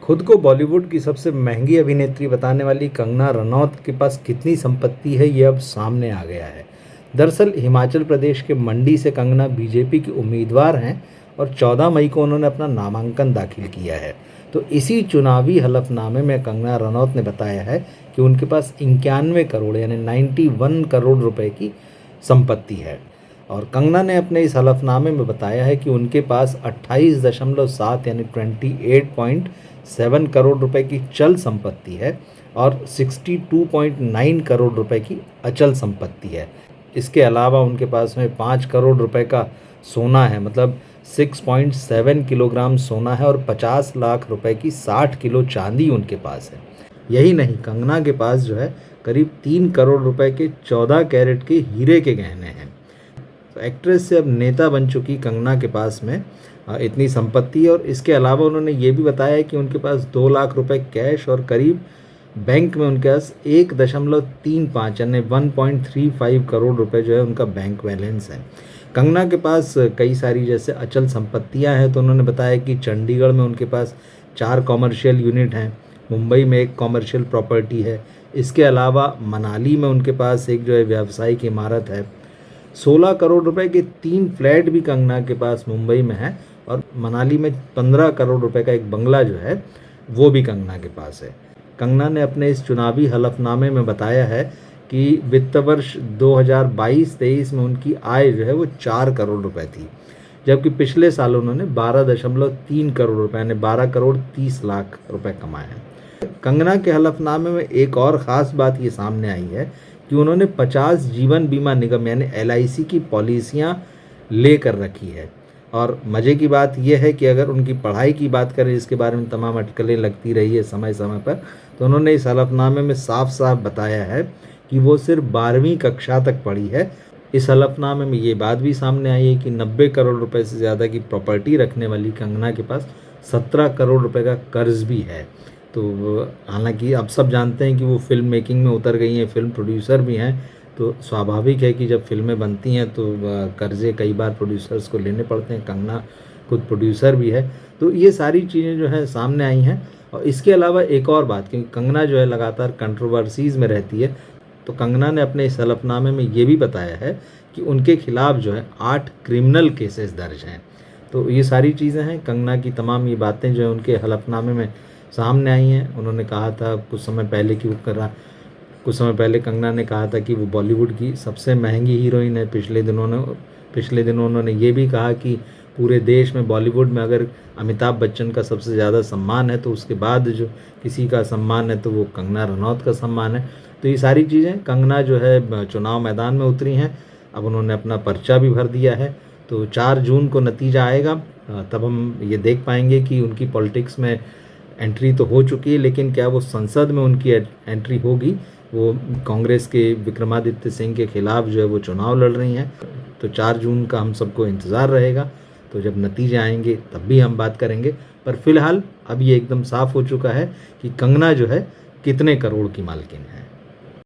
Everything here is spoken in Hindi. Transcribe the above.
खुद को बॉलीवुड की सबसे महंगी अभिनेत्री बताने वाली कंगना रनौत के पास कितनी संपत्ति है, ये अब सामने आ गया है। दरअसल हिमाचल प्रदेश के मंडी से कंगना बीजेपी की उम्मीदवार हैं और 14 मई को उन्होंने अपना नामांकन दाखिल किया है। तो इसी चुनावी हलफनामे में कंगना रनौत ने बताया है कि उनके पास 91 करोड़ यानी 91 करोड़ रुपए की संपत्ति है। और कंगना ने अपने इस हलफनामे में बताया है कि उनके पास 28.7 यानी 28.7 करोड़ रुपए की चल संपत्ति है और 62.9 करोड़ रुपए की अचल संपत्ति है। इसके अलावा उनके पास में 5 करोड़ रुपए का सोना है, मतलब 6.7 किलोग्राम सोना है, और 50 लाख रुपए की 60 किलो चांदी उनके पास है। यही नहीं, कंगना के पास जो है करीब 3 करोड़ रुपए के 14 कैरेट के हीरे के गहने हैं। तो एक्ट्रेस से अब नेता बन चुकी कंगना के पास में इतनी संपत्ति है, और इसके अलावा उन्होंने ये भी बताया है कि उनके पास 2 लाख रुपए कैश और करीब बैंक में उनके पास 1.35 यानी 1.35 करोड़ रुपए जो है उनका बैंक बैलेंस है। कंगना के पास कई सारी जैसे अचल संपत्तियां हैं, तो उन्होंने बताया कि चंडीगढ़ में उनके पास 4 कॉमर्शियल यूनिट हैं, मुंबई में एक कॉमर्शियल प्रॉपर्टी है, इसके अलावा मनाली में उनके पास एक जो है व्यावसायिक इमारत है। 16 करोड़ रुपए के 3 फ्लैट भी कंगना के पास मुंबई में है, और मनाली में 15 करोड़ रुपए का एक बंगला जो है वो भी कंगना के पास है। कंगना ने अपने इस चुनावी हलफनामे में बताया है कि वित्त वर्ष 2022-23 में उनकी आय जो है वो 4 करोड़ रुपए थी, जबकि पिछले साल उन्होंने 12.3 करोड़ रुपए यानी 12 करोड़ 30 लाख रुपए कमाए हैं। कंगना के हलफनामे में एक और ख़ास बात ये सामने आई है कि उन्होंने 50 जीवन बीमा निगम यानी LIC की पॉलिसियां लेकर रखी है। और मज़े की बात यह है कि अगर उनकी पढ़ाई की बात करें, जिसके बारे में तमाम अटकलें लगती रही है समय समय पर, तो उन्होंने इस हलफनामे में साफ साफ बताया है कि वो सिर्फ 12वीं कक्षा तक पढ़ी है। इस हलफनामे में ये बात भी सामने आई है कि 90 करोड़ रुपए से ज़्यादा की प्रॉपर्टी रखने वाली कंगना के पास 17 करोड़ रुपए का कर्ज भी है। तो हालांकि अब सब जानते हैं कि वो फिल्म मेकिंग में उतर गई हैं, फिल्म प्रोड्यूसर भी हैं, तो स्वाभाविक है कि जब फिल्में बनती हैं तो कर्जे कई बार प्रोड्यूसर्स को लेने पड़ते हैं। कंगना खुद प्रोड्यूसर भी है। तो ये सारी चीज़ें जो है सामने आई हैं। और इसके अलावा एक और बात, क्योंकि कंगना जो है लगातार कंट्रोवर्सीज़ में रहती है, तो कंगना ने अपने इस हलफनामे में ये भी बताया है कि उनके खिलाफ जो है 8 क्रिमिनल केसेस दर्ज हैं। तो ये सारी चीज़ें हैं, कंगना की तमाम ये बातें जो है उनके हलफनामे में सामने आई हैं। उन्होंने कहा था कुछ समय पहले कंगना ने कहा था कि वो बॉलीवुड की सबसे महंगी हीरोइन है। पिछले दिनों उन्होंने ये भी कहा कि पूरे देश में बॉलीवुड में अगर अमिताभ बच्चन का सबसे ज़्यादा सम्मान है, तो उसके बाद जो किसी का सम्मान है तो वो कंगना रनौत का सम्मान है। तो ये सारी चीज़ें, कंगना जो है चुनाव मैदान में उतरी हैं। अब उन्होंने अपना पर्चा भी भर दिया है। तो 4 जून को नतीजा आएगा, तब हम ये देख पाएंगे कि उनकी पॉलिटिक्स में एंट्री तो हो चुकी है, लेकिन क्या वो संसद में उनकी एंट्री होगी। वो कांग्रेस के विक्रमादित्य सिंह के खिलाफ जो है वो चुनाव लड़ रही हैं। तो 4 जून का हम सबको इंतज़ार रहेगा। तो जब नतीजे आएंगे तब भी हम बात करेंगे। पर फिलहाल अब ये एकदम साफ हो चुका है कि कंगना जो है कितने करोड़ की मालकिन है।